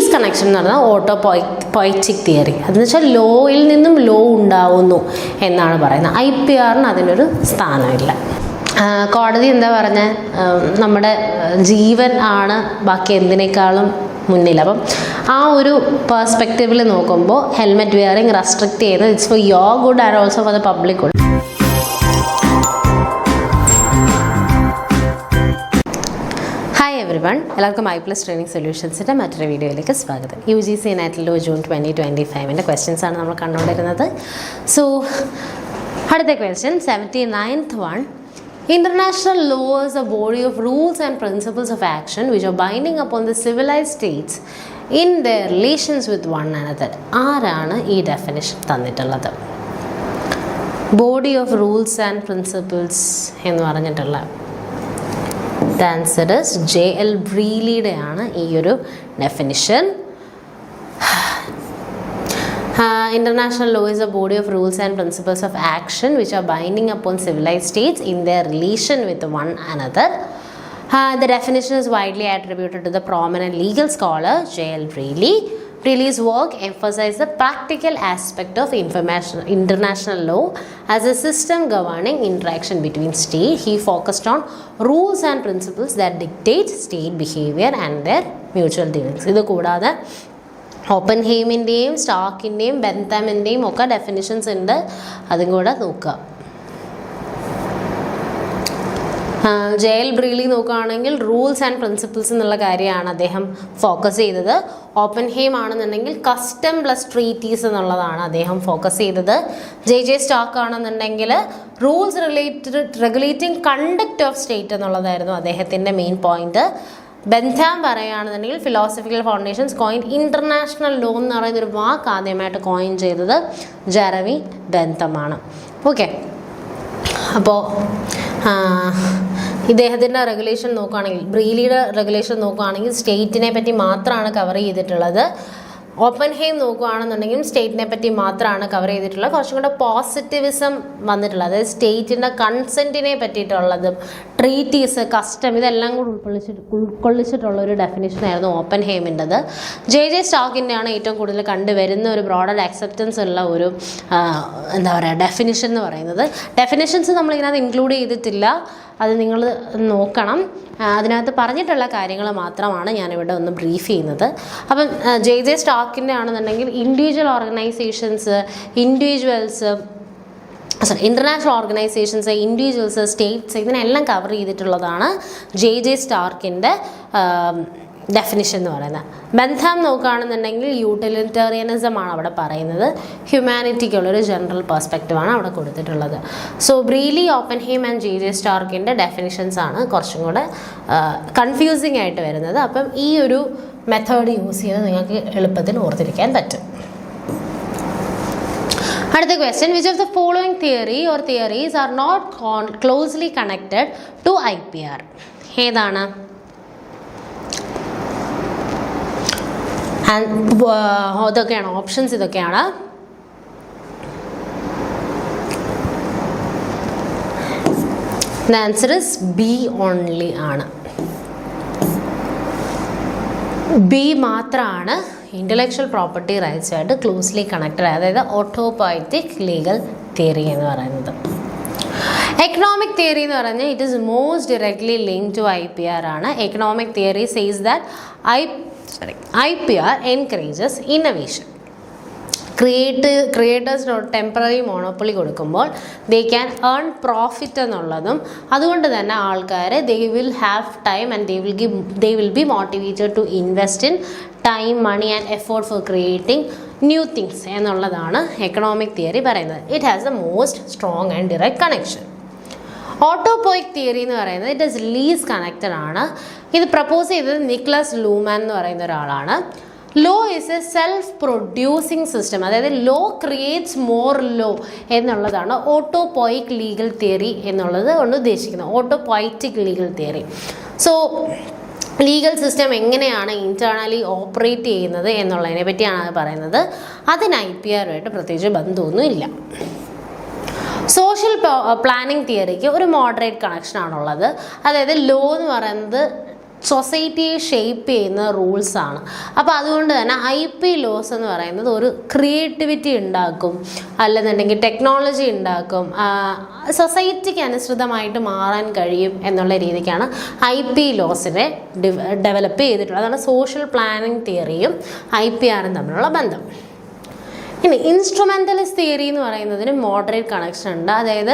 Lease connection എന്ന് പറഞ്ഞാൽ ഓട്ടോപോയറ്റിക് theory. അതെന്ന് വെച്ചാൽ ലോയിൽ നിന്നും ലോ ഉണ്ടാവുന്നു എന്നാണ് പറയുന്നത്. IPRന് അതിനൊരു സ്ഥാനമില്ല. കോടതി എന്താ പറഞ്ഞത്, നമ്മുടെ ജീവൻ ആണ് ബാക്കി എന്തിനേക്കാളും മുന്നിൽ. അപ്പം ആ ഒരു പെർസ്പെക്റ്റീവിൽ നോക്കുമ്പോൾ ഹെൽമെറ്റ് വെയറിങ് റെസ്ട്രിക്റ്റ് ചെയ്യുന്നത് it's for your good and also for the public good. Hi every one, എല്ലാവർക്കും I+ ട്രെയിനിങ് സൊല്യൂഷൻസിൻ്റെ മറ്റൊരു വീഡിയോയിലേക്ക് സ്വാഗതം. UGC NET law June 2025 questions ആണ് നമ്മൾ കണ്ടുകൊണ്ടിരുന്നത്. സോ അടുത്ത question 79th one. International law is a body of rules and principles of action which are binding upon the civilized states in their relations with one another. ആരാണ് ഈ definition തന്നിട്ടുള്ളത്? Body of rules and principles എന്ന് പറഞ്ഞിട്ടുള്ള the answer is JL ബ്രീലിയുടെ ആണ് ഈ ഒരു definition. International law is a body of rules and principles of action which are binding upon civilized states in their relation with one another. The definition is widely attributed to the prominent legal scholar JL Brearley. Brearley's work emphasized the practical aspect of international law as a system governing interaction between states. He focused on rules and principles that dictate state behavior and their mutual dealings. ഇത് കൂടാതെ ഓപ്പൻഹെയിമിൻ്റെയും സ്റ്റാർക്കിൻ്റെയും ബെൻതാമിൻ്റെയും ഒക്കെ definitions ഉണ്ട്, അതും കൂടെ നോക്കുക. JL ബ്രീലി നോക്കുകയാണെങ്കിൽ rules and principles എന്നുള്ള കാര്യമാണ് അദ്ദേഹം ഫോക്കസ് ചെയ്തത്. ഓപ്പൻഹെയിം ആണെന്നുണ്ടെങ്കിൽ കസ്റ്റം പ്ലസ് ട്രീറ്റീസ് എന്നുള്ളതാണ് അദ്ദേഹം ഫോക്കസ് ചെയ്തത്. JJ സ്റ്റാർക്ക് ആണെന്നുണ്ടെങ്കിൽ rules regulating conduct of state എന്നുള്ളതായിരുന്നു അദ്ദേഹത്തിൻ്റെ മെയിൻ പോയിന്റ്. ബെൻതാം പറയുകയാണെന്നുണ്ടെങ്കിൽ philosophical foundations coin international law എന്ന് പറയുന്നൊരു വാക്ക് ആദ്യമായിട്ട് കോയിൻ ചെയ്തത് ജെറമി ബെൻതമാണ്. ഓക്കെ, അപ്പോൾ ഇദ്ദേഹത്തിൻ്റെ റെഗുലേഷൻ നോക്കുകയാണെങ്കിൽ, ബ്രീലിയുടെ റെഗുലേഷൻ നോക്കുകയാണെങ്കിൽ സ്റ്റേറ്റിനെ പറ്റി മാത്രമാണ് കവർ ചെയ്തിട്ടുള്ളത്. ഓപ്പൻഹെയിം നോക്കുകയാണെന്നുണ്ടെങ്കിൽ സ്റ്റേറ്റിനെ പറ്റി മാത്രമാണ് കവർ ചെയ്തിട്ടുള്ളത്. കുറച്ചും കൂടെ പോസിറ്റിവിസം വന്നിട്ടുള്ളത്, അതായത് സ്റ്റേറ്റിൻ്റെ കൺസെൻറ്റിനെ പറ്റിയിട്ടുള്ളതും ട്രീറ്റീസ്, കസ്റ്റം, ഇതെല്ലാം കൂടി ഉൾക്കൊള്ളിച്ചിട്ടുള്ള ഒരു ഡെഫിനിഷനായിരുന്നു ഓപ്പൻഹെയിമിൻ്റെത്. JJ സ്റ്റാർക്കിൻ്റെയാണ് ഏറ്റവും കൂടുതൽ കണ്ടുവരുന്ന ഒരു ബ്രോഡർ അക്സെപ്റ്റൻസ് ഉള്ള ഒരു എന്താ പറയുക ഡെഫിനിഷൻ എന്ന് പറയുന്നത്. ഡെഫിനിഷൻസ് നമ്മളിതിനകത്ത് ഇൻക്ലൂഡ് ചെയ്തിട്ടില്ല, അത് നിങ്ങൾ നോക്കണം. അതിനകത്ത് പറഞ്ഞിട്ടുള്ള കാര്യങ്ങൾ മാത്രമാണ് ഞാനിവിടെ ഒന്ന് ബ്രീഫ് ചെയ്യുന്നത്. അപ്പം JJ സ്റ്റാർക്കിൻ്റെ ആണെന്നുണ്ടെങ്കിൽ individual organisations, international organisations, individuals, States, ഇതിനെല്ലാം കവർ ചെയ്തിട്ടുള്ളതാണ് JJ സ്റ്റാർക്കിൻ്റെ ഡെഫിനിഷൻ എന്ന് പറയുന്നത്. ബെൻതാം നോക്കുകയാണെന്നുണ്ടെങ്കിൽ യൂട്ടിലിറ്റേറിയനിസം ആണ് അവിടെ പറയുന്നത്. ഹ്യൂമാനിറ്റിക്കുള്ളൊരു ജനറൽ പെർസ്പെക്റ്റീവാണ് അവിടെ കൊടുത്തിട്ടുള്ളത്. സോ ബ്രീലി, ഓപ്പൻഹെയിം ആൻഡ് JJ സ്റ്റാർക്കിൻ്റെ ഡെഫിനിഷൻസ് ആണ് കുറച്ചും കൂടെ കൺഫ്യൂസിങ് ആയിട്ട് വരുന്നത്. അപ്പം ഈ ഒരു മെത്തേഡ് യൂസ് ചെയ്ത് നിങ്ങൾക്ക് എളുപ്പത്തിൽ ഓർത്തിരിക്കാൻ പറ്റും. അടുത്ത question, which of the following theory or theories are not closely connected to IPR? ഏതാണ്? ഇതൊക്കെയാണ് ഓപ്ഷൻസ്. ഇതൊക്കെയാണ് ആൻസർ ഇസ് B ഓൺലി ആണ്. B മാത്രമാണ് ഇൻ്റലക്ച്വൽ പ്രോപ്പർട്ടി റൈറ്റ്സ് ആയിട്ട് ക്ലോസ്ലി കണക്റ്റഡ്, അതായത് ഓട്ടോപോയറ്റിക് ലീഗൽ തിയറി എന്ന് പറയുന്നത്. എക്കണോമിക് തിയറി എന്ന് പറഞ്ഞാൽ it is most directly linked to IPR ആണ്. Economic theory says that IPR encourages innovation. ക്രിയേറ്റേഴ്സിന് ടെമ്പററി മോണോപ്പൊളി കൊടുക്കുമ്പോൾ ദേ ക്യാൻ ഏൺ പ്രോഫിറ്റ് എന്നുള്ളതും, അതുകൊണ്ട് തന്നെ ആൾക്കാർ they will have time and they will be motivated to invest in time, money and effort for creating new things എന്നുള്ളതാണ് economic theory പറയുന്നത്. It has the most strong and direct connection. Autopoietic theory എന്ന് പറയുന്നത് it is lease connected ആണ്. ഇത് propose ചെയ്തത് Nicholas ലൂമാൻ എന്ന് പറയുന്ന ഒരാളാണ്. Law is a self producing system, അതായത് ലോ ക്രിയേറ്റ്സ് മോർ ലോ എന്നുള്ളതാണ് ഓട്ടോപോയിക് ലീഗൽ തിയറി എന്നുള്ളത് കൊണ്ട് ഉദ്ദേശിക്കുന്നത്. Autopoietic legal theory. So legal system എങ്ങനെയാണ് ഇൻറ്റേർണലി ഓപ്പറേറ്റ് ചെയ്യുന്നത് എന്നുള്ളതിനെ പറ്റിയാണ് പറയുന്നത്. അതിന് IPR-ആയിട്ട് പ്രത്യേകിച്ച് ബന്ധമൊന്നുമില്ല. സോഷ്യൽ പ്ലാനിങ് തിയറിക്ക് ഒരു മോഡറേറ്റ് കണക്ഷനാണുള്ളത്. അതായത് ലോ എന്ന് പറയുന്നത് സൊസൈറ്റിയെ ഷേപ്പ് ചെയ്യുന്ന റൂൾസാണ്. അപ്പോൾ അതുകൊണ്ട് തന്നെ IP ലോസ് എന്ന് പറയുന്നത് ഒരു ക്രിയേറ്റിവിറ്റി ഉണ്ടാക്കും, അല്ലെന്നുണ്ടെങ്കിൽ ടെക്നോളജി ഉണ്ടാക്കും, സൊസൈറ്റിക്ക് അനുസൃതമായിട്ട് മാറാൻ കഴിയും എന്നുള്ള രീതിക്കാണ് IP ലോസിനെ ഡെവലപ്പ് ചെയ്തിട്ടുള്ളത്. അതാണ് സോഷ്യൽ പ്ലാനിങ് തിയറിയും IPRും തമ്മിലുള്ള ബന്ധം. ഇനി ഇൻസ്ട്രുമെൻ്റലിസ്റ്റ് തിയറി എന്ന് പറയുന്നതിന് മോഡറേറ്റ് കണക്ഷൻ ഉണ്ട്. അതായത്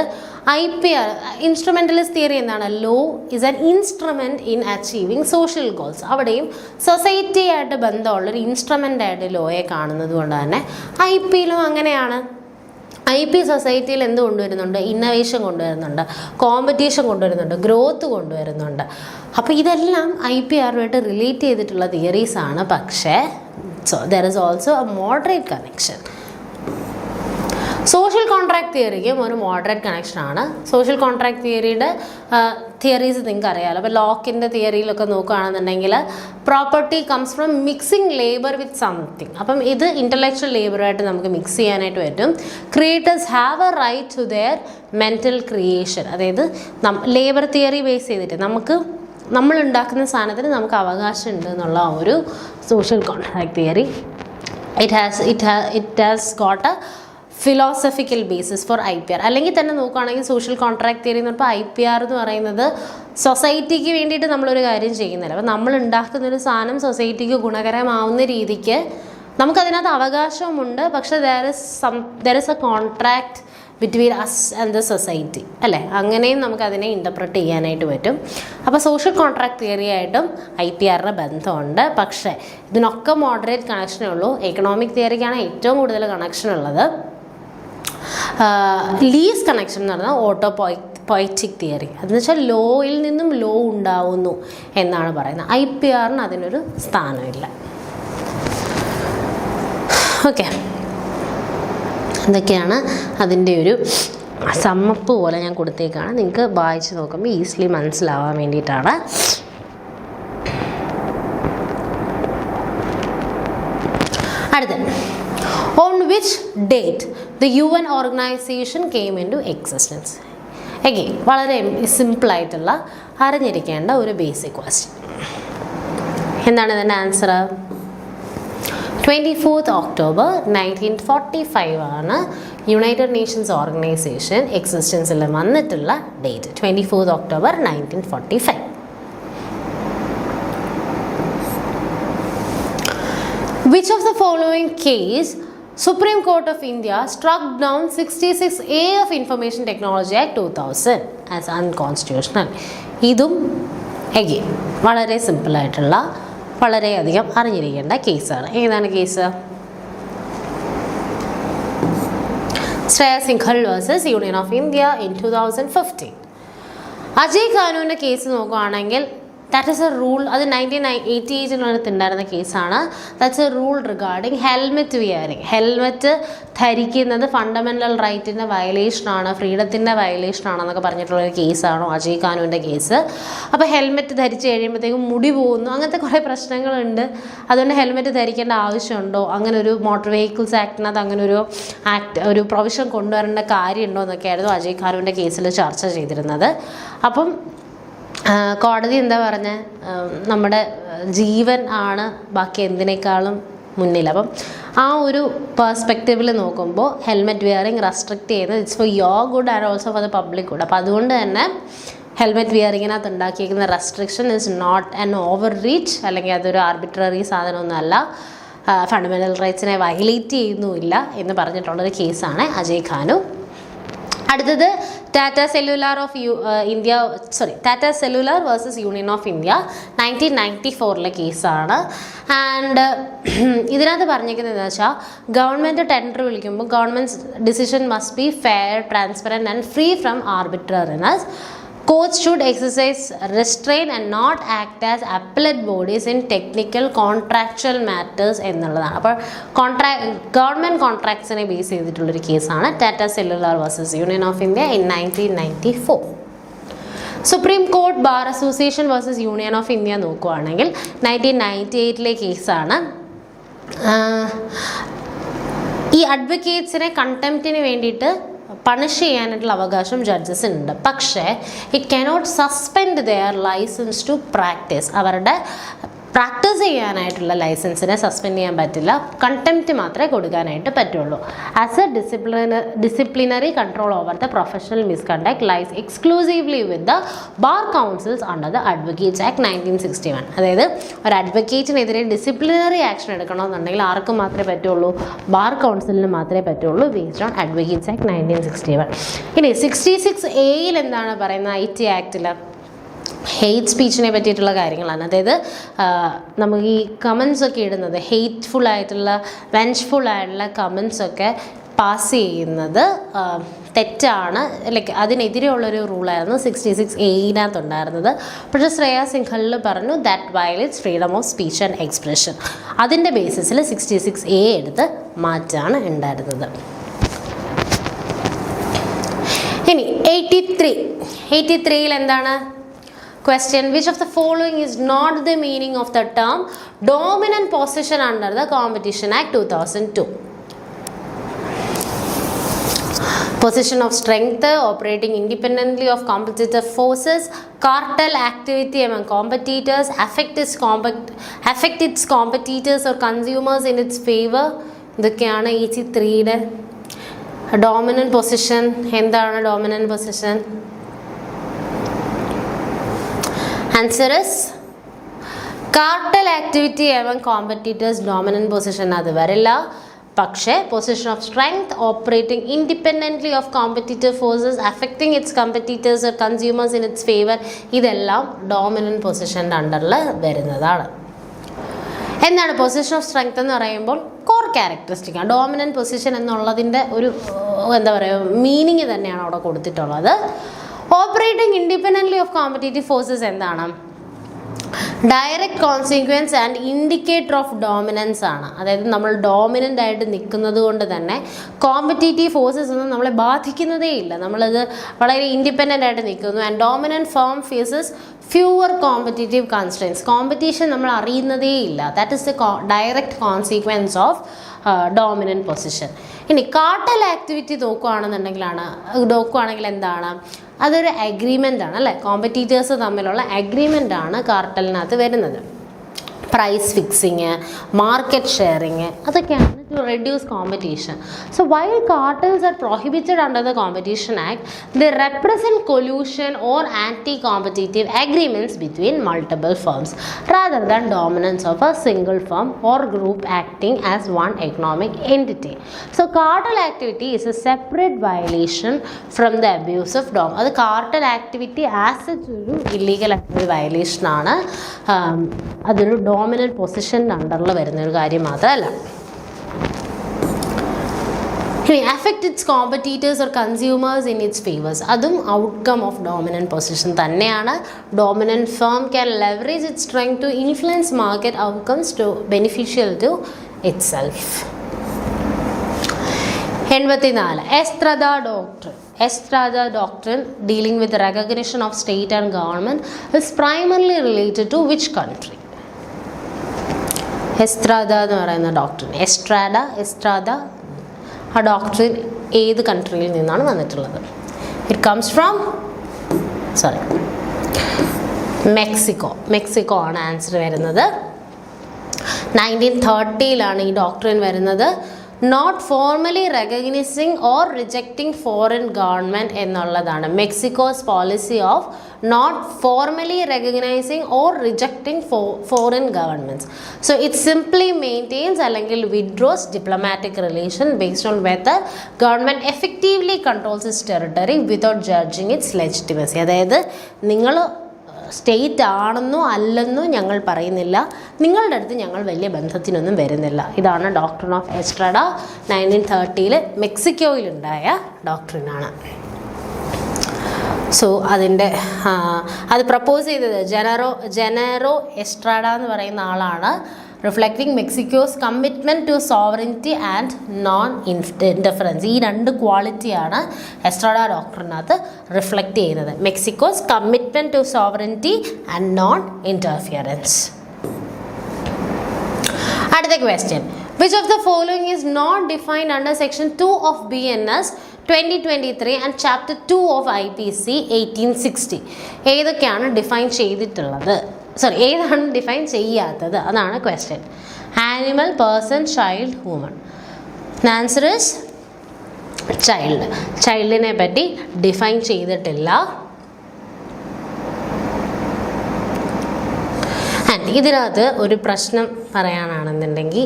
IPR ഇൻസ്ട്രുമെൻ്റലിസ്റ്റ് തിയറി എന്താണ്? Law is an instrument in achieving social goals. അവിടെയും സൊസൈറ്റിയായിട്ട് ബന്ധമുള്ളൊരു ഇൻസ്ട്രുമെൻ്റായിട്ട് ലോയെ കാണുന്നത് കൊണ്ട് തന്നെ IP ലോ അങ്ങനെയാണ്. IP സൊസൈറ്റിയിൽ എന്ത് കൊണ്ടുവരുന്നുണ്ട്? ഇന്നവേഷൻ കൊണ്ടുവരുന്നുണ്ട്, കോമ്പറ്റീഷൻ കൊണ്ടുവരുന്നുണ്ട്, ഗ്രോത്ത് കൊണ്ടുവരുന്നുണ്ട്. അപ്പോൾ ഇതെല്ലാം IPRുമായിട്ട് റിലേറ്റ് ചെയ്തിട്ടുള്ള തിയറീസാണ്. പക്ഷേ there is also a moderate connection. Social contract തിയറിക്കും ഒരു മോഡറേറ്റ് കണക്ഷനാണ്. സോഷ്യൽ കോൺട്രാക്ട് തിയറിയുടെ തിയറീസ് നിങ്ങൾക്ക് അറിയാമല്ലോ. അപ്പോൾ ലോക്കിൻ്റെ തിയറിയിലൊക്കെ നോക്കുകയാണെന്നുണ്ടെങ്കിൽ property comes from mixing labour with something. അപ്പം ഇത് ഇൻ്റലക്ച്വൽ ലേബറുമായിട്ട് നമുക്ക് മിക്സ് ചെയ്യാനായിട്ട് പറ്റും. Creators have a right to their mental creation. അതായത് ലേബർ തിയറി ബേസ് ചെയ്തിട്ട് നമ്മൾ ഉണ്ടാക്കുന്ന സാധനത്തിന് നമുക്ക് അവകാശം ഉണ്ട് എന്നുള്ള ഒരു social contract theory. It has got a philosophical basis for IPR. അല്ലെങ്കിൽ തന്നെ നോക്കുകയാണെങ്കിൽ സോഷ്യൽ കോൺട്രാക്ട് തിയറി എന്ന് പറയുമ്പോൾ IPR എന്ന് പറയുന്നത് സൊസൈറ്റിക്ക് വേണ്ടിയിട്ട് നമ്മളൊരു കാര്യം ചെയ്യുന്നില്ല. അപ്പോൾ നമ്മൾ ഉണ്ടാക്കുന്നൊരു സാധനം സൊസൈറ്റിക്ക് ഗുണകരമാവുന്ന രീതിക്ക് നമുക്കതിനകത്ത് അവകാശവുമുണ്ട്. പക്ഷേ there is a contract between us and the society അല്ലേ? അങ്ങനെയും നമുക്കതിനെ ഇൻ്റർപ്രറ്റ് ചെയ്യാനായിട്ട് പറ്റും. അപ്പോൾ സോഷ്യൽ കോൺട്രാക്ട് തിയറി ആയിട്ടും IPRയുടെ ബന്ധമുണ്ട്. പക്ഷേ ഇതിനൊക്കെ മോഡറേറ്റ് കണക്ഷനേ ഉള്ളൂ. എക്കണോമിക് തിയറിക്കാണ് ഏറ്റവും കൂടുതൽ കണക്ഷൻ ഉള്ളത്. ലീസ് കണക്ഷൻ എന്ന് പറഞ്ഞാൽ പോയറ്റിക് തിയറി. അതെന്ന് വെച്ചാൽ ലോയിൽ നിന്നും ലോ ഉണ്ടാവുന്നു എന്നാണ് പറയുന്നത്. IPRന് അതിനൊരു സ്ഥാനമില്ല. ഓക്കെ, ഇതൊക്കെയാണ് അതിൻ്റെ ഒരു സമ്മപ്പ് പോലെ ഞാൻ കൊടുത്തേക്കാണ്. നിങ്ങൾക്ക് വായിച്ച് നോക്കുമ്പോൾ ഈസിലി മനസ്സിലാവാൻ വേണ്ടിയിട്ടാണ്. അടുത്ത, on which date the UN organization came into existence? Again, വളരെ സിമ്പിളായിട്ടുള്ള അറിഞ്ഞിരിക്കേണ്ട ഒരു ബേസിക് ക്വസ്റ്റ്യൻ. എന്താണ് ഇതിൻ്റെ ആൻസർ? 24th October 1945 ആണ് യുണൈറ്റഡ് നേഷൻസ് ഓർഗനൈസേഷൻ എക്സിസ്റ്റൻസിൽ വന്നിട്ടുള്ള date. 24th October 1945. Which of the following case Supreme Court of India struck down 66A of Information Technology Act 2000 as unconstitutional? ഇതും again വളരെ സിമ്പിളായിട്ടുള്ള വളരെയധികം അറിഞ്ഞിരിക്കേണ്ട കേസാണ്. ഏതാണ് case? Shreya Singhal versus Union of India in 2015. Ajay ഖാനുവിൻ്റെ case നോക്കുകയാണെങ്കിൽ that is a rule. അത് 1988 ഉണ്ടായിരുന്ന കേസാണ്. That's a rule regarding helmet wearing. Helmet ധരിക്കുന്നത് ഫണ്ടമെൻ്റൽ റൈറ്റിൻ്റെ വയലേഷനാണ്, ഫ്രീഡത്തിൻ്റെ വയലേഷനാണെന്നൊക്കെ പറഞ്ഞിട്ടുള്ളൊരു കേസാണോ അജയ് ഖാനുവിൻ്റെ കേസ്. അപ്പോൾ ഹെൽമെറ്റ് ധരിച്ച് കഴിയുമ്പോഴത്തേക്കും മുടി പോകുന്നു, അങ്ങനത്തെ കുറേ പ്രശ്നങ്ങളുണ്ട്. അതുകൊണ്ട് ഹെൽമെറ്റ് ധരിക്കേണ്ട ആവശ്യമുണ്ടോ, അങ്ങനെ ഒരു മോട്ടോർ വെഹിക്കിൾസ് ആക്ടിനകത്ത് അങ്ങനെ ഒരു പ്രൊവിഷൻ കൊണ്ടുവരേണ്ട കാര്യമുണ്ടോ എന്നൊക്കെയായിരുന്നു അജയ് ഖാനുവിൻ്റെ കേസിൽ ചർച്ച ചെയ്തിരുന്നത്. അപ്പം കോടതി എന്താ പറഞ്ഞത്? നമ്മുടെ ജീവൻ ആണ് ബാക്കി എന്തിനേക്കാളും മുന്നിൽ. അപ്പം ആ ഒരു പെർസ്പെക്റ്റീവിൽ നോക്കുമ്പോൾ ഹെൽമെറ്റ് വിയറിങ് റെസ്ട്രിക്റ്റ് ചെയ്യുന്നത് it's for your good and also for the public good. അപ്പോൾ അതുകൊണ്ട് തന്നെ ഹെൽമെറ്റ് വിയറിങ്ങിനകത്ത് ഉണ്ടാക്കിയിരിക്കുന്ന restriction is not an over reach, അല്ലെങ്കിൽ അതൊരു ആർബിട്രറി സാധനമൊന്നുമല്ല, ഫണ്ടമെൻ്റൽ റൈറ്റ്സിനെ വയലേറ്റ് ചെയ്യുന്നുമില്ല എന്ന് പറഞ്ഞിട്ടുള്ളൊരു കേസാണ് അജയ് ഖാനു. അടുത്തത് Tata cellular versus Union of India 1994 കേസാണ്. ആൻഡ് ഇതിനകത്ത് പറഞ്ഞിരിക്കുന്നത് എന്താ വെച്ചാൽ, ഗവൺമെൻറ് ടെൻഡർ വിളിക്കുമ്പോൾ government decision must be fair, transparent and free from ആർബിട്രറിനെസ്. Courts should exercise restraint and not act as appellate bodies in technical contractual matters എന്നുള്ളതാണ്. അപ്പോൾ government കോൺട്രാക്ട്സിനെ base ചെയ്തിട്ടുള്ളൊരു കേസാണ് Tata cellular versus Union of India in 1994. Supreme court bar association versus Union of India നോക്കുകയാണെങ്കിൽ 1998 കേസാണ്. ഈ അഡ്വക്കേറ്റ്സിനെ കണ്ടംപ്റ്റിന് വേണ്ടിയിട്ട് punish ചെയ്യാനായിട്ടുള്ള അവകാശം ജഡ്ജസിനുണ്ട്. പക്ഷേ it cannot suspend their licence to practise. അവരുടെ പ്രാക്ടീസ് ചെയ്യാനായിട്ടുള്ള ലൈസൻസിനെ സസ്പെൻഡ് ചെയ്യാൻ പറ്റില്ല. കണ്ടംപ്റ്റ് മാത്രമേ കൊടുക്കാനായിട്ട് പറ്റുള്ളൂ. As a disciplinary control over the professional misconduct lies exclusively with the bar councils under the advocates act 1961. അതായത് ഒരു അഡ്വക്കേറ്റിനെതിരെ ഡിസിപ്ലിനറി ആക്ഷൻ എടുക്കണമെന്നുണ്ടെങ്കിൽ ആർക്കും മാത്രമേ പറ്റുള്ളൂ? ബാർ കൗൺസിലിന് മാത്രമേ പറ്റുള്ളൂ, ബേസ്ഡ് ഓൺ അഡ്വക്കേറ്റ്സ് ആക്ട് 1961. ഇനി 66A എന്താണ് പറയുന്നത്? IT ആക്ടിൽ ഹെയ്റ്റ് സ്പീച്ചിനെ പറ്റിയിട്ടുള്ള കാര്യങ്ങളാണ്. അതായത് നമുക്ക് ഈ കമൻസ് ഒക്കെ ഇടുന്നത്, ഹെയ്റ്റ്ഫുൾ ആയിട്ടുള്ള വെഞ്ച്ഫുൾ ആയിട്ടുള്ള കമൻസൊക്കെ പാസ് ചെയ്യുന്നത് തെറ്റാണ്. ലൈക്ക് അതിനെതിരെയുള്ളൊരു റൂളായിരുന്നു 66A ഉണ്ടായിരുന്നത്. പക്ഷേ ശ്രേയ സിൻഹലിൽ പറഞ്ഞു that violates freedom of speech and expression. അതിൻ്റെ ബേസിസിൽ 66A എടുത്ത് മാറ്റാണ് ഉണ്ടായിരുന്നത്. ഇനി 83 എന്താണ്? Question: which of the following is not the meaning of the term dominant position under the Competition Act 2002? Position of strength, operating independently of competitive forces, cartel activity among competitors, affect its competitors or consumers in its favor. ഇതൊക്കെയാണ് 83യുടെ dominant position. എന്താണ് dominant position? Answer is cartel activity among competitors. Dominant position അത് വരില്ല. പക്ഷേ position of strength, operating independently of competitive forces, affecting its competitors or consumers in its favour, ഇതെല്ലാം dominant പൊസിഷൻ്റെ അണ്ടറിൽ വരുന്നതാണ്. എന്താണ് പൊസിഷൻ ഓഫ് സ്ട്രെങ്ത് എന്ന് പറയുമ്പോൾ? കോർ ക്യാരക്ടറിസ്റ്റിക് ആണ്. ഡോമിനന്റ് പൊസിഷൻ എന്നുള്ളതിൻ്റെ ഒരു എന്താ പറയുക മീനിങ് തന്നെയാണ് അവിടെ കൊടുത്തിട്ടുള്ളത്. Operating independently of competitive forces എന്താണ്? Direct consequence and indicator of dominance ആണ്. അതായത് നമ്മൾ ഡോമിനൻ്റ് ആയിട്ട് നിൽക്കുന്നത് കൊണ്ട് തന്നെ കോമ്പറ്റീറ്റീവ് ഫോഴ്സസ് ഒന്നും നമ്മളെ ബാധിക്കുന്നതേ ഇല്ല. നമ്മളത് വളരെ ഇൻഡിപെൻഡൻ്റ് ആയിട്ട് നിൽക്കുന്നു. And dominant firm faces fewer competitive constraints. Competition നമ്മൾ അറിയുന്നതേ ഇല്ല. That is the direct consequence of dominant position. ഇനി കാർട്ടൽ ആക്ടിവിറ്റി നോക്കുകയാണെങ്കിൽ എന്താണ്? അതൊരു അഗ്രിമെൻ്റ് ആണ് അല്ലേ? കോമ്പറ്റീറ്റേഴ്സ് തമ്മിലുള്ള അഗ്രിമെൻ്റ് ആണ് കാർട്ടലിനകത്ത് വരുന്നത്. പ്രൈസ് ഫിക്സിങ്, മാർക്കറ്റ് ഷെയറിങ്, അതൊക്കെയാണ് to reduce competition. So while cartels are prohibited under the competition act, they represent collusion or anti competitive agreements between multiple firms rather than dominance of a single firm or group acting as one economic entity. So cartel activity is a separate violation from the abuse of dom. അത് cartel activity as ഒരു illegal activity വയലേഷനാണ്. അതൊരു dominant പൊസിഷൻ്റെ അണ്ടറിൽ വരുന്ന ഒരു കാര്യം മാത്രമല്ല. affect its competitors or consumers in its favors. അതും ഔട്ട്കം ഓഫ് ഡോമിനൻറ്റ് പൊസിഷൻ തന്നെയാണ്. Dominant firm can leverage it strength to influence market outcomes to beneficial to itself. 84. Estrada doctrine dealing with the recognition of state and government is primarily related to which country? എസ്ട്രാദ എന്ന് പറയുന്ന doctrine, എസ്ട്രാദ ആ doctrine ഏത് കൺട്രിയിൽ നിന്നാണ് വന്നിട്ടുള്ളത്? It comes from Mexico ആണ് answer വരുന്നത്. 1930 ഈ ഡോക്ട്രിൻ വരുന്നത്. Not formally recognizing or rejecting foreign government എന്നുള്ളതാണ്. Mexico's policy of not formally recognizing or rejecting foreign governments. So it simply maintains അല്ലെങ്കിൽ withdraws diplomatic relation based on whether government effectively controls its territory without judging its legitimacy. അതായത് നിങ്ങൾ state ആണെന്നോ അല്ലെന്നോ ഞങ്ങൾ പറയുന്നില്ല, നിങ്ങളുടെ അടുത്ത് ഞങ്ങൾ വലിയ ബന്ധത്തിനൊന്നും വരുന്നില്ല. ഇതാണ് ഡോക്ട്രിൻ ഓഫ് എസ്ട്രാഡ. 1930 മെക്സിക്കോയിലുണ്ടായ ഡോക്ട്രിനാണ്. സോ അത് പ്രപ്പോസ് ചെയ്തത് ജനറോ എസ്ട്രാഡ എന്ന് പറയുന്ന ആളാണ്. Reflecting Mexico's commitment to sovereignty and non interference. ഈ രണ്ട് ക്വാളിറ്റിയാണ് എസ്ട്രാഡ ഡോക്ടറിനകത്ത് റിഫ്ലക്റ്റ് ചെയ്യുന്നത്. Mexico's commitment to sovereignty and non interference. അടുത്ത question. Which of the following is not defined under section 2 of BNS 2023 and chapter 2 of IPC 1860 ഏതൊക്കെയാണ് define ചെയ്തിട്ടുള്ളത്? ഏതാണ് define ചെയ്യാത്തത്? അതാണ് question. Animal, person, child, woman. Answer is child. ചൈൽഡിനെ പറ്റി define ചെയ്തിട്ടില്ല. And ഇതിനകത്ത് ഒരു പ്രശ്നം പറയാനാണെന്നുണ്ടെങ്കിൽ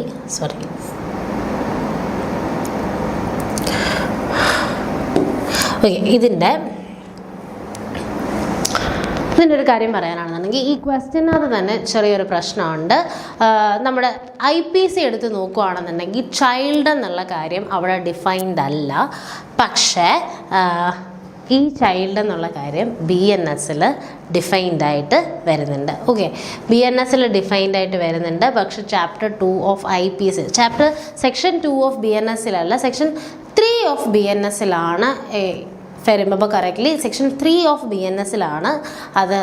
ഇതിൻ്റെ ഒരു കാര്യം പറയാനാണെന്നുണ്ടെങ്കിൽ ഈ ക്വസ്റ്റ്യനകത്ത് തന്നെ ചെറിയൊരു പ്രശ്നമുണ്ട്. നമ്മുടെ IPC എടുത്ത് നോക്കുകയാണെന്നുണ്ടെങ്കിൽ ചൈൽഡ് എന്നുള്ള കാര്യം അവിടെ ഡിഫൈൻഡ് അല്ല. പക്ഷേ ഈ ചൈൽഡ് എന്നുള്ള കാര്യം BNSൽ ഡിഫൈൻഡ് ആയിട്ട് വരുന്നുണ്ട്. BNSൽ ഡിഫൈൻഡ് ആയിട്ട് വരുന്നുണ്ട്. പക്ഷെ chapter 2 of IPC section 2 of BNSലല്ല, സെക്ഷൻ 3 ഓഫ് BNSലാണ്. റിമെമ്പർ കറക്റ്റ്ലി സെക്ഷൻ 3 ഓഫ് BNSലാണ് അത്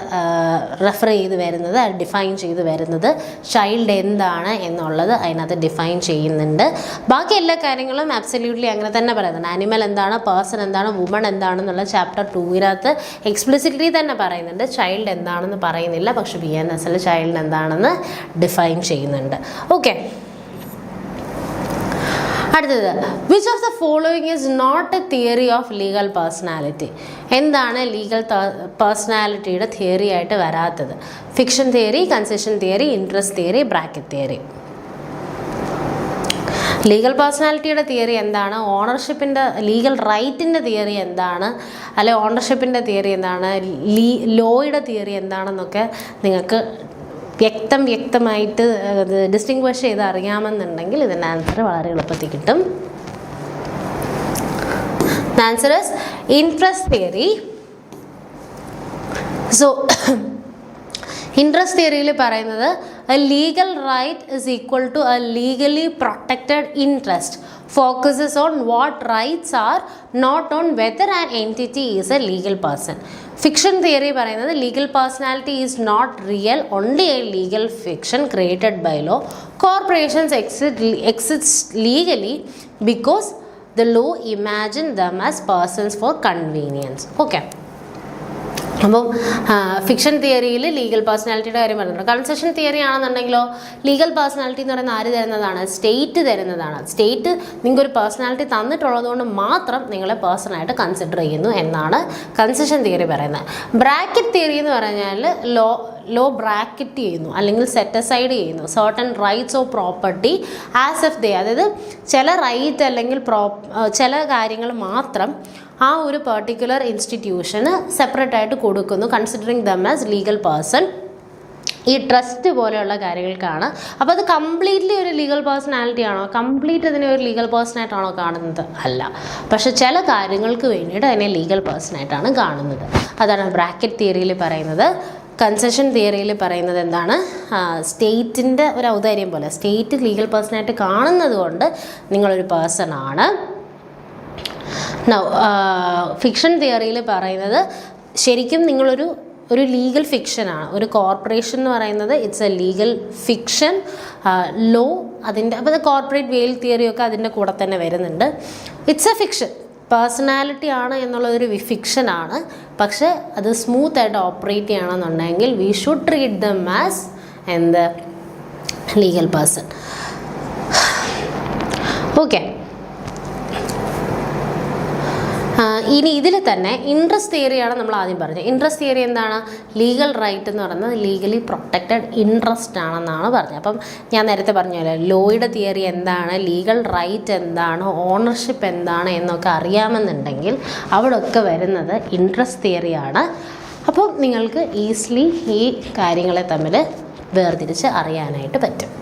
റെഫർ ചെയ്ത് വരുന്നത്, അത് ഡിഫൈൻ ചെയ്ത് വരുന്നത്. ചൈൽഡ് എന്താണ് എന്നുള്ളത് അതിനകത്ത് ഡിഫൈൻ ചെയ്യുന്നുണ്ട്. ബാക്കി എല്ലാ കാര്യങ്ങളും അബ്സല്യൂട്ട്ലി അങ്ങനെ തന്നെ പറയുന്നുണ്ട്. ആനിമൽ എന്താണ്, പേഴ്സൺ എന്താണ്, വുമൺ എന്താണെന്നുള്ള ചാപ്റ്റർ 2വിനകത്ത് എക്സ്പ്ലിസിറ്റ്ലി തന്നെ പറയുന്നുണ്ട്. ചൈൽഡ് എന്താണെന്ന് പറയുന്നില്ല, പക്ഷെ BNSൽ ചൈൽഡ് എന്താണെന്ന് ഡിഫൈൻ ചെയ്യുന്നുണ്ട്. അടുത്തത്, which of the following is not a theory of legal personality? എന്താണ് ലീഗൽ പേഴ്സണാലിറ്റിയുടെ തിയറി ആയിട്ട് വരാത്തത്? Fiction theory, concession theory, interest theory, bracket theory. Legal പേഴ്സണാലിറ്റിയുടെ തിയറി എന്താണ്? ഓണർഷിപ്പിൻ്റെ ലീഗൽ റൈറ്റിൻ്റെ തിയറി എന്താണ്? അല്ലെ ഓണർഷിപ്പിൻ്റെ തിയറി എന്താണ്? ലോയുടെ തിയറി എന്താണെന്നൊക്കെ നിങ്ങൾക്ക് വ്യക്തമായിട്ട് ഡിസ്റ്റിങ്വിഷ് ചെയ്ത് അറിയാമെന്നുണ്ടെങ്കിൽ ഇതിൻ്റെ ആൻസർ വളരെ എളുപ്പത്തിൽ കിട്ടും. Answer is interest theory. Interest തിയറിയിൽ പറയുന്നത് a legal right is equal to a legally protected interest, focuses on what rights are, not on whether an entity is a legal person. Fiction theory പറയുന്നത് legal personality is not real, only a legal fiction created by law. Corporations exist legally because the law imagined them as persons for convenience. അപ്പോൾ fiction തിയറിയിൽ legal പേഴ്സണാലിറ്റിയുടെ കാര്യം പറയുന്നുണ്ട്. Concession theory ആണെന്നുണ്ടെങ്കിലോ legal personality എന്ന് പറയുന്നത് ആര് തരുന്നതാണ്? State തരുന്നതാണ്. State നിങ്ങൾക്കൊരു പേഴ്സണാലിറ്റി തന്നിട്ടുള്ളതുകൊണ്ട് മാത്രം നിങ്ങളെ പേഴ്സണായിട്ട് കൺസിഡർ ചെയ്യുന്നു എന്നാണ് കൺസെഷൻ തിയറി പറയുന്നത്. ബ്രാക്കറ്റ് തിയറി എന്ന് പറഞ്ഞാൽ ലോ ബ്രാക്കറ്റ് ചെയ്യുന്നു അല്ലെങ്കിൽ സെറ്റ് അസൈഡ് ചെയ്യുന്നു certain rights of property as if they, അതായത് ചില റൈറ്റ് അല്ലെങ്കിൽ ചില കാര്യങ്ങൾ മാത്രം ആ ഒരു പെർട്ടിക്കുലർ ഇൻസ്റ്റിറ്റ്യൂഷന് സെപ്പറേറ്റ് ആയിട്ട് കൊടുക്കുന്നു, considering them as legal person. ഈ ട്രസ്റ്റ് പോലെയുള്ള കാര്യങ്ങൾക്കാണ്. അപ്പോൾ അത് കംപ്ലീറ്റ്ലി ഒരു ലീഗൽ പേഴ്സണാലിറ്റി ആണോ? കംപ്ലീറ്റ് അതിനെ ഒരു ലീഗൽ പേഴ്സണായിട്ടാണോ കാണുന്നത്? അല്ല. പക്ഷെ ചില കാര്യങ്ങൾക്ക് വേണ്ടിയിട്ട് അതിനെ ലീഗൽ പേഴ്സണായിട്ടാണ് കാണുന്നത്. അതാണ് ബ്രാക്കറ്റ് തിയറിയിൽ പറയുന്നത്. കൺസെഷൻ തിയറിയിൽ പറയുന്നത് എന്താണ്? സ്റ്റേറ്റിൻ്റെ ഒരു ഔദാര്യം പോലെ സ്റ്റേറ്റ് ലീഗൽ പേഴ്സണായിട്ട് കാണുന്നത് കൊണ്ട് നിങ്ങളൊരു പേഴ്സണാണ്. ഫിക്ഷൻ തിയറിയിൽ പറയുന്നത് ശരിക്കും നിങ്ങളൊരു ലീഗൽ ഫിക്ഷനാണ്. ഒരു കോർപ്പറേഷൻ എന്ന് പറയുന്നത് it's a legal fiction. Law അതിൻ്റെ അപ്പോൾ കോർപ്പറേറ്റ് വെയിൽ തിയറിയൊക്കെ അതിൻ്റെ കൂടെ തന്നെ വരുന്നുണ്ട്. ഇറ്റ്സ് എ ഫിക്ഷൻ, പേഴ്സണാലിറ്റി ആണ് എന്നുള്ളതൊരു ഫിക്ഷനാണ്. പക്ഷെ അത് സ്മൂത്തായിട്ട് ഓപ്പറേറ്റ് ചെയ്യണമെന്നുണ്ടെങ്കിൽ we should treat them as എന്ത് ലീഗൽ പേഴ്സൺ. ഇനി ഇതിൽ തന്നെ ഇൻട്രസ്റ്റ് തിയറിയാണ് നമ്മൾ ആദ്യം പറഞ്ഞത്. ഇൻട്രസ്റ്റ് തിയറി എന്താണ്? ലീഗൽ റൈറ്റ് എന്ന് പറയുന്നത് ലീഗലി പ്രൊട്ടക്റ്റഡ് ഇൻട്രസ്റ്റ് ആണെന്നാണ് പറഞ്ഞത്. അപ്പം ഞാൻ നേരത്തെ പറഞ്ഞല്ലോ ലോയുടെ തിയറി എന്താണ്, ലീഗൽ റൈറ്റ് എന്താണ്, ഓണർഷിപ്പ് എന്താണ് എന്നൊക്കെ അറിയാമെന്നുണ്ടെങ്കിൽ അവിടെ ഒക്കെ വരുന്നത് ഇൻട്രസ്റ്റ് തിയറിയാണ്. അപ്പോൾ നിങ്ങൾക്ക് ഈസിലി ഈ കാര്യങ്ങളെ തമ്മിൽ വേർതിരിച്ച് അറിയാനായിട്ട് പറ്റും.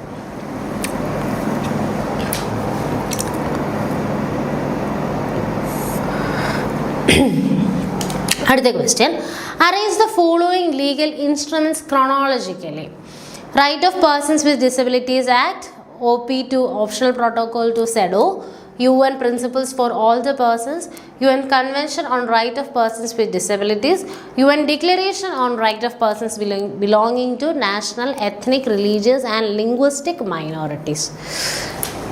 അടുത്ത question, arrange the following legal instruments chronologically. Right of persons with disabilities act, OP2 optional protocol to CEDAW, UN Principles for All the Persons, UN Convention on Right of Persons with Disabilities, UN Declaration on Right of Persons belonging to National, Ethnic, Religious and Linguistic Minorities.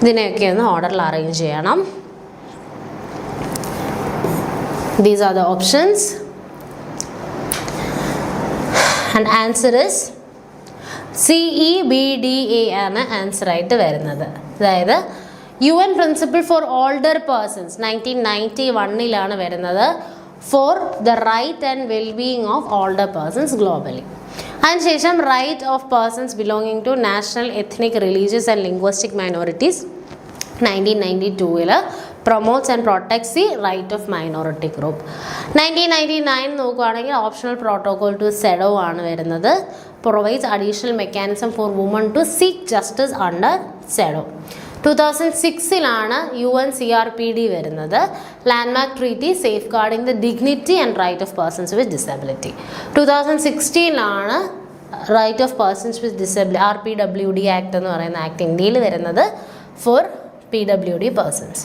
ഇതിനെയൊക്കെ ഒന്ന് ഓർഡറിൽ arrange ചെയ്യണം. These are the options. And answer is CEBDA ആണ് answer ആയിട്ട് വരുന്നത്. അതായത് UN Principle for Older Persons 1991 വരുന്നത് for the right and well-being of older persons globally. അതിനുശേഷം right of persons belonging to national ethnic religious and linguistic minorities 1992 promotes and protects the right of minority group. 1999 നോക്കുകയാണെങ്കിൽ optional protocol to CEDAW ആണ് വരുന്നത്. Provides additional mechanism for woman to seek justice under CEDAW. 2006 UNCRPD വരുന്നത്. Landmark treaty safeguarding the dignity and right of persons with disability. 2016 right of persons with disability RPWD act എന്ന് പറയുന്ന act ഇന്ത്യയിൽ വരുന്നത് four PWD persons.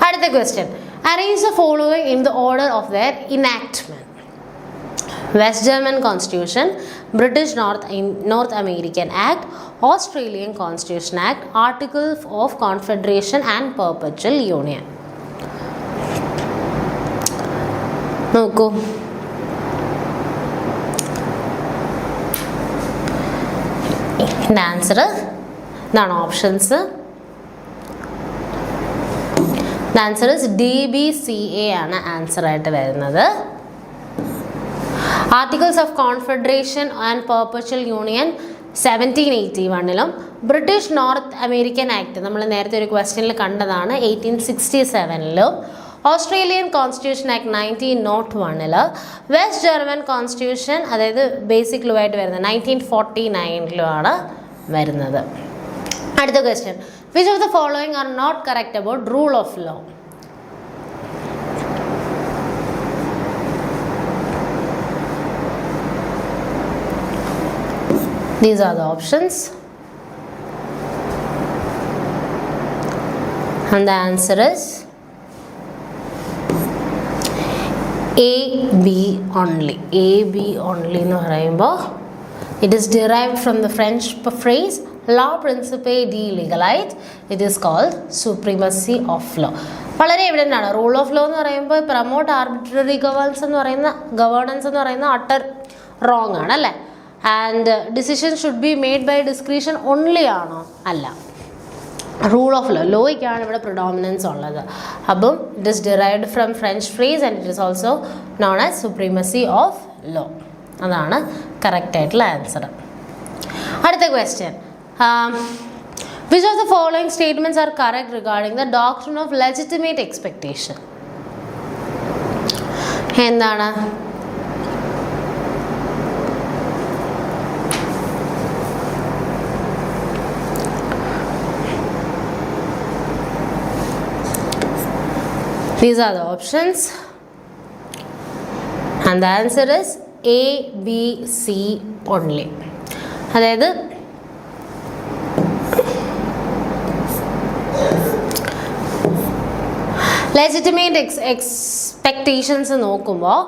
അടുത്ത question, arrange the following in the order of their enactment. West German Constitution, British North American Act, Australian Constitution Act, Articles of Confederation and Perpetual Union. നോക്കൂ, answer ഇതാണ് options. Answer is DBCA ആണ് answer ആയിട്ട് വരുന്നത്. Articles of Confederation and Perpetual Union 1781 British North American Act നമ്മൾ നേരത്തെ ഒരു ക്വസ്റ്റ്യനിൽ കണ്ടതാണ് 1867 Australian Constitution Act 1901 West German Constitution അതായത് ബേസിക് ലോ ആയിട്ട് വരുന്നത് 1949 വരുന്നത്. അടുത്ത question, which of the following are not correct about rule of law. These are the options and the answer is A, B only. A, B only എന്ന് പറയുമ്പോൾ it is derived from the French phrase law principe de legalite. It is called supremacy of law. വളരെ evident ആണ്. Rule of law എന്ന് പറയുമ്പോൾ promote arbitrary governance എന്ന് പറയുന്ന utter wrong ആണ് അല്ലേ. And decision should be made by discretion only ആണോ? അല്ല. റൂൾ ഓഫ് ലോ, ലോയ്ക്കാണ് ഇവിടെ പ്രിഡോമിനൻസ് ഉള്ളത്. അപ്പം it is derived from French phrase and it is also known as supremacy of law. അതാണ് കറക്റ്റ് ആയിട്ടുള്ള ആൻസർ. അടുത്ത question, which of the following statements are correct regarding the doctrine of legitimate expectation? എന്താണ്? These are the options and the answer is A, B, C only. അതായത് legitimate expectations നോക്കുമ്പോൾ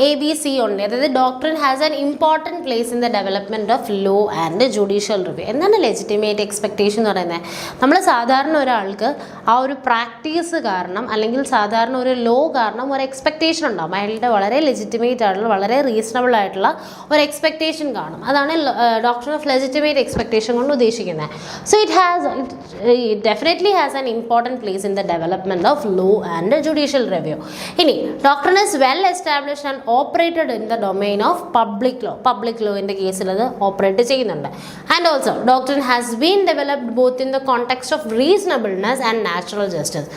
ABC ഉണ്ട്. അതായത് doctrine has an important place in the development of law and judicial review. എന്താണ് legitimate expectation എന്ന് പറയുന്നത്? നമ്മൾ സാധാരണ ഒരാൾക്ക് ആ ഒരു പ്രാക്ടീസ് കാരണം അല്ലെങ്കിൽ സാധാരണ ഒരു ലോ കാരണം ഒരു എക്സ്പെക്ടേഷൻ ഉണ്ടാകും. അയാളുടെ വളരെ ലെജിറ്റിമേറ്റ് ആയിട്ടുള്ള വളരെ റീസണബിൾ ആയിട്ടുള്ള ഒരു എക്സ്പെക്ടേഷൻ കാണും. അതാണ് ഡോക്ട്രിൻ ഓഫ് ലെജിറ്റിമേറ്റ് എക്സ്പെക്ടേഷൻ കൊണ്ട് ഉദ്ദേശിക്കുന്നത്. So it definitely has an important place in the development of law and judicial review. ഇനി doctrine is well established and operated in the domain of public law in the case അത് operate ചെയ്യുന്നുണ്ട്. And also doctrine has been developed both in the context of reasonableness and natural justice.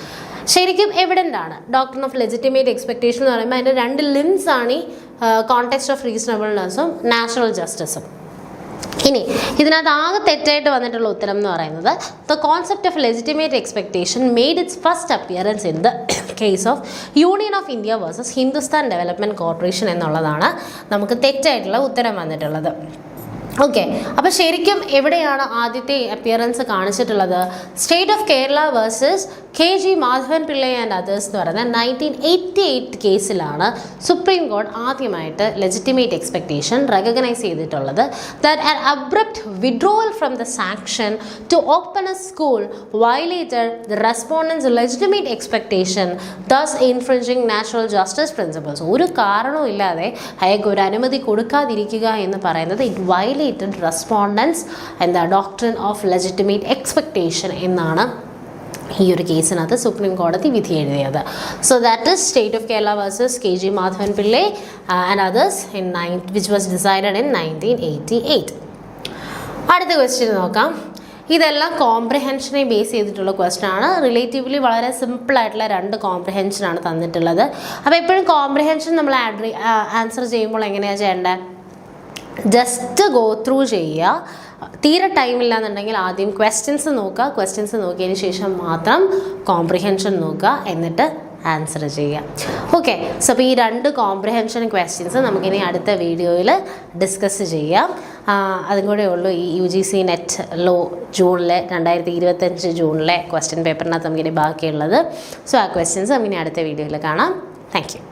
ശരിക്കും evident ആണ് doctrine of legitimate expectation എന്ന് പറയുമ്പോൾ അതിൻ്റെ രണ്ട് limbs ആണ് ഈ കോണ്ടെക്സ്റ്റ് ഓഫ് റീസണബിൾനെസ്സും നാച്ചുറൽ ജസ്റ്റിസും. ഇനി ഇതിനകത്ത് ആകെ തെറ്റായിട്ട് വന്നിട്ടുള്ള ഉത്തരം എന്ന് പറയുന്നത് the concept of legitimate expectation made its first appearance in the case of Union of India versus Hindustan Development Corporation എന്നുള്ളതാണ് നമുക്ക് തെറ്റായിട്ടുള്ള ഉത്തരം വന്നിട്ടുള്ളത്. ഓക്കെ, അപ്പോൾ ശരിക്കും എവിടെയാണ് ആദ്യത്തെ അപ്പിയറൻസ് കാണിച്ചിട്ടുള്ളത്? State of Kerala versus KG Madhavan Pillai and others എന്ന് പറയുന്ന 1988 കേസിലാണ് സുപ്രീം കോടതി ആദ്യമായിട്ട് ലെജിറ്റിമേറ്റ് എക്സ്പെക്ടേഷൻ റെക്കഗ്നൈസ് ചെയ്തിട്ടുള്ളത്. That an abrupt withdrawal from the sanction to open a school violated the respondents legitimate expectation, thus infringing natural justice principles. ഒരു കാരണവും ഇല്ലാതെ അയാൾക്ക് ഒരു അനുമതി കൊടുക്കാതിരിക്കുക എന്ന് പറയുന്നത് ഇറ്റ് വയലേറ്റഡ് റെസ്പോണ്ടൻസ് എന്താ ഡോക്ട്രിൻ ഓഫ് ലെജിറ്റിമേറ്റ് എക്സ്പെക്ടേഷൻ എന്നാണ് ഈ ഒരു കേസിനകത്ത് സുപ്രീം കോടതി വിധി എഴുതിയത്. So that is state of Kerala versus KG Madhavan Pillai and others which was decided in 1988. അടുത്ത ക്വസ്റ്റ്യൻ നോക്കാം. ഇതെല്ലാം കോംപ്രിഹെൻഷനെ ബേസ് ചെയ്തിട്ടുള്ള ക്വസ്റ്റ്യൻ ആണ്. റിലേറ്റീവ്ലി വളരെ സിമ്പിളായിട്ടുള്ള 2 കോംപ്രിഹെൻഷനാണ് തന്നിട്ടുള്ളത്. അപ്പോൾ എപ്പോഴും കോംപ്രിഹെൻഷൻ നമ്മൾ ആൻസർ ചെയ്യുമ്പോൾ എങ്ങനെയാണ് ചെയ്യേണ്ടത്? ജസ്റ്റ് ഗോ ത്രൂ ചെയ്യുക. തീരെ ടൈമില്ല എന്നുണ്ടെങ്കിൽ ആദ്യം ക്വസ്റ്റ്യൻസ് നോക്കുക, ക്വസ്റ്റ്യൻസ് നോക്കിയതിന് ശേഷം മാത്രം കോംപ്രിഹെൻഷൻ നോക്കുക, എന്നിട്ട് ആൻസർ ചെയ്യുക. ഓക്കെ, സോ അപ്പോൾ ഈ 2 കോംപ്രിഹെൻഷൻ ക്വസ്റ്റ്യൻസ് നമുക്കിനി അടുത്ത വീഡിയോയിൽ ഡിസ്കസ് ചെയ്യാം. അതും കൂടെ ഉള്ളൂ ഈ UGC നെറ്റ് ലോ ജൂണിലെ 2025 ജൂണിലെ ക്വസ്റ്റ്യൻ പേപ്പറിനകത്ത് നമുക്കിനി ബാക്കിയുള്ളത്. സോ ആ ക്വസ്റ്റ്യൻസ് നമുക്കിനി അടുത്ത വീഡിയോയിൽ കാണാം. Thank you.